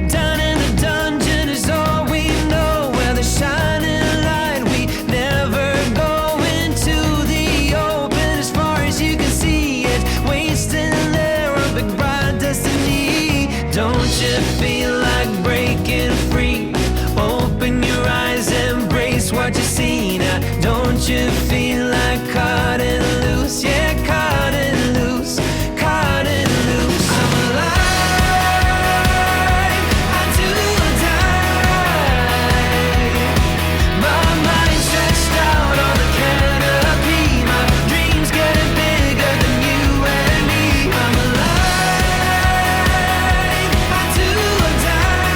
Down in the dungeon is all we know, where the shining light, we never go into the open. As far as you can see it, wasting there on big bright destiny. Don't you feel like breaking free? Open your eyes, embrace what you see now. Don't you feel like cutting loose? Yeah, cutting loose, cutting loose. I'm alive, I do or die. My mind stretched out on the canopy. My dreams getting bigger than you and me. I'm alive, I do or die.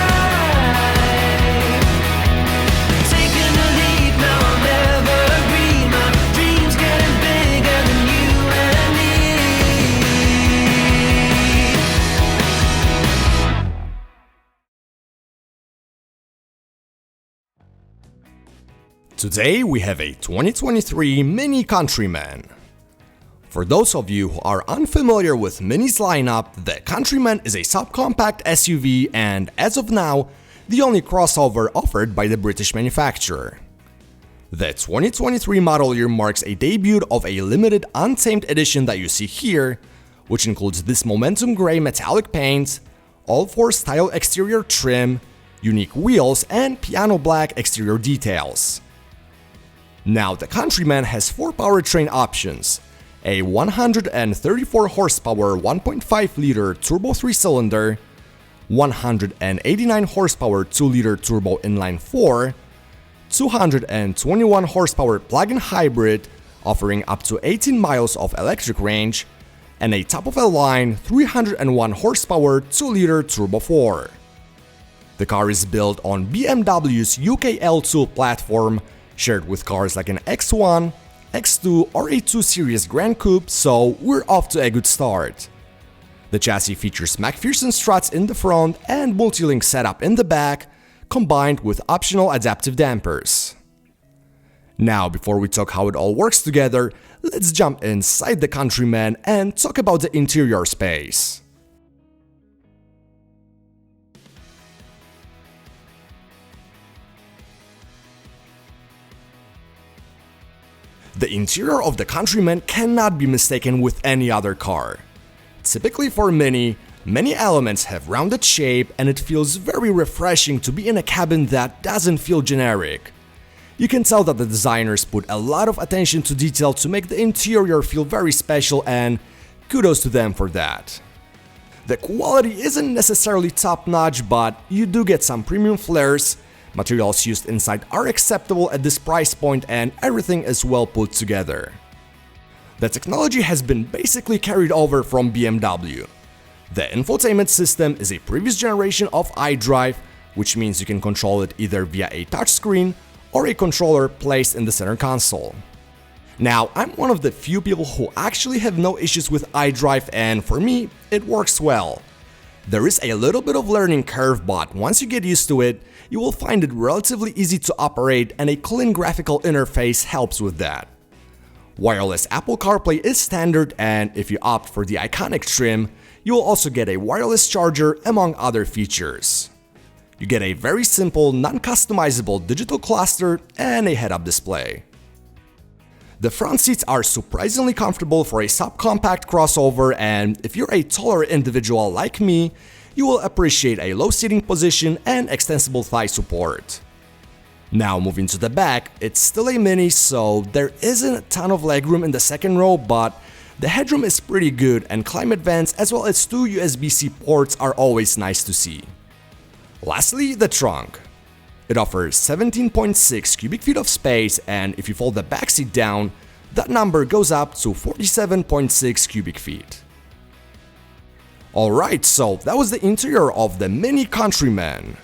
Taking a leap, now I'll never agree. My dreams getting bigger than you and me. Today we have a 2023 Mini Countryman. For those of you who are unfamiliar with Mini's lineup, the Countryman is a subcompact SUV and, as of now, the only crossover offered by the British manufacturer. The 2023 model year marks a debut of a limited Untamed Edition that you see here, which includes this Momentum Grey metallic paint, all-4 style exterior trim, unique wheels, and piano black exterior details. Now, the Countryman has 4 powertrain options: a 134 horsepower 1.5-liter turbo 3-cylinder, 189 horsepower 2-liter turbo inline-4, 221 horsepower plug-in hybrid offering up to 18 miles of electric range, and a top-of-the-line 301 horsepower 2-liter turbo 4. The car is built on BMW's UK L2 platform, shared with cars like an X1, X2 or a 2 Series Gran Coupe, so we're off to a good start. The chassis features McPherson struts in the front and multilink setup in the back, combined with optional adaptive dampers. Now, before we talk how it all works together, let's jump inside the Countryman and talk about the interior space. The interior of the Countryman cannot be mistaken with any other car. Typically for Mini, many elements have rounded shape and it feels very refreshing to be in a cabin that doesn't feel generic. You can tell that the designers put a lot of attention to detail to make the interior feel very special, and kudos to them for that. The quality isn't necessarily top-notch, but you do get some premium flares. Materials used inside are acceptable at this price point and everything is well put together. The technology has been basically carried over from BMW. The infotainment system is a previous generation of iDrive, which means you can control it either via a touchscreen or a controller placed in the center console. Now, I'm one of the few people who actually have no issues with iDrive, and for me, it works well. There is a little bit of learning curve, but once you get used to it, you will find it relatively easy to operate, and a clean graphical interface helps with that. Wireless Apple CarPlay is standard, and if you opt for the iconic trim, you will also get a wireless charger among other features. You get a very simple, non-customizable digital cluster and a head-up display. The front seats are surprisingly comfortable for a subcompact crossover, and if you're a taller individual like me, you will appreciate a low seating position and extensible thigh support. Now moving to the back, it's still a Mini, so there isn't a ton of legroom in the second row, but the headroom is pretty good, and climate vents as well as 2 USB-C ports are always nice to see. Lastly, the trunk. It offers 17.6 cubic feet of space, and if you fold the back seat down, that number goes up to 47.6 cubic feet. Alright, so that was the interior of the Mini Countryman.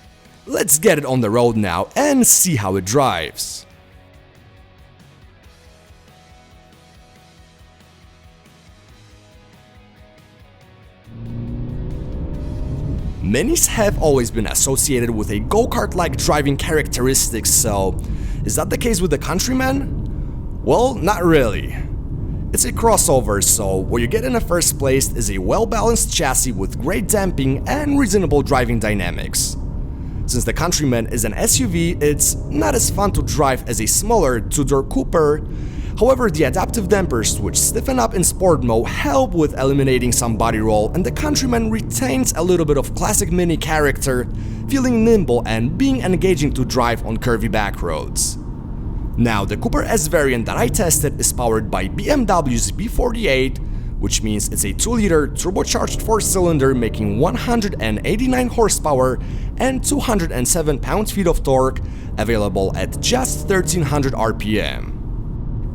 Let's get it on the road now and see how it drives. Minis have always been associated with a go-kart-like driving characteristics, so is that the case with the Countryman? Well, not really. It's a crossover, so what you get in the first place is a well-balanced chassis with great damping and reasonable driving dynamics. Since the Countryman is an SUV, it's not as fun to drive as a smaller two-door coupe. However, the adaptive dampers, which stiffen up in sport mode, help with eliminating some body roll, and the Countryman retains a little bit of classic Mini character, feeling nimble and being engaging to drive on curvy back roads. Now, the Cooper S variant that I tested is powered by BMW's B48, which means it's a 2-liter turbocharged 4-cylinder making 189 horsepower and 207 pound-feet of torque, available at just 1300 RPM.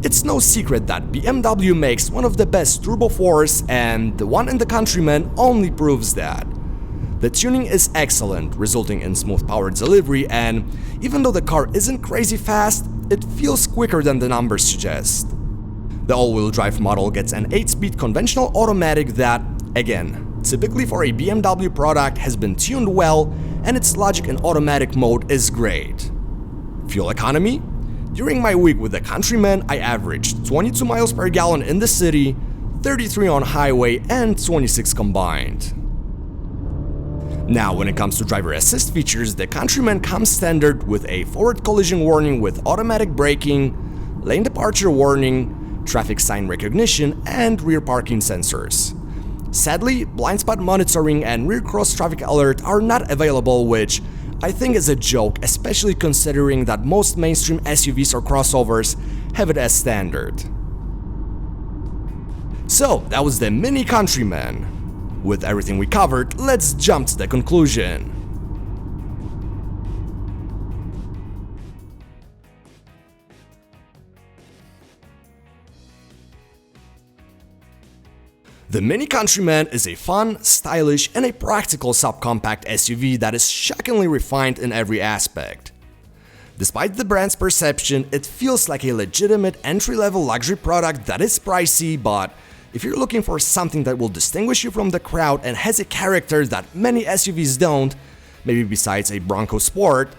It's no secret that BMW makes one of the best turbo 4s, and the one in the Countryman only proves that. The tuning is excellent, resulting in smooth power delivery, and even though the car isn't crazy fast, it feels quicker than the numbers suggest. The all-wheel drive model gets an 8-speed conventional automatic that, again, typically for a BMW product has been tuned well, and its logic in automatic mode is great. Fuel economy? During my week with the Countryman, I averaged 22 miles per gallon in the city, 33 on highway, and 26 combined. Now, when it comes to driver assist features, the Countryman comes standard with a forward collision warning with automatic braking, lane departure warning, traffic sign recognition, and rear parking sensors. Sadly, blind spot monitoring and rear cross traffic alert are not available, which I think is a joke, especially considering that most mainstream SUVs or crossovers have it as standard. So, that was the Mini Countryman. With everything we covered, let's jump to the conclusion. The Mini Countryman is a fun, stylish, and a practical subcompact SUV that is shockingly refined in every aspect. Despite the brand's perception, it feels like a legitimate entry-level luxury product that is pricey, but if you're looking for something that will distinguish you from the crowd and has a character that many SUVs don't, maybe besides a Bronco Sport,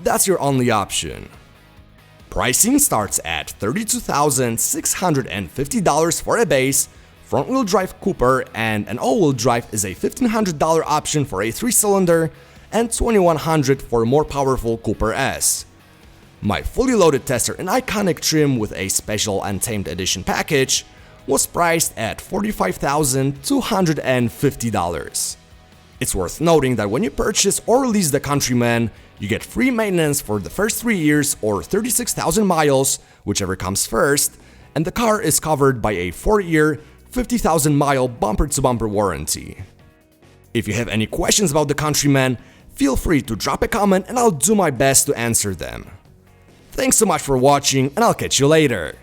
that's your only option. Pricing starts at $32,650 for a base, front-wheel drive Cooper, and an all-wheel drive is a $1,500 option for a 3-cylinder and $2,100 for a more powerful Cooper S. My fully loaded tester in iconic trim with a special Untamed Edition package was priced at $45,250. It's worth noting that when you purchase or lease the Countryman, you get free maintenance for the first 3 years or 36,000 miles, whichever comes first, and the car is covered by a 4-year, 50,000-mile bumper-to-bumper warranty. If you have any questions about the Countryman, feel free to drop a comment and I'll do my best to answer them. Thanks so much for watching, and I'll catch you later.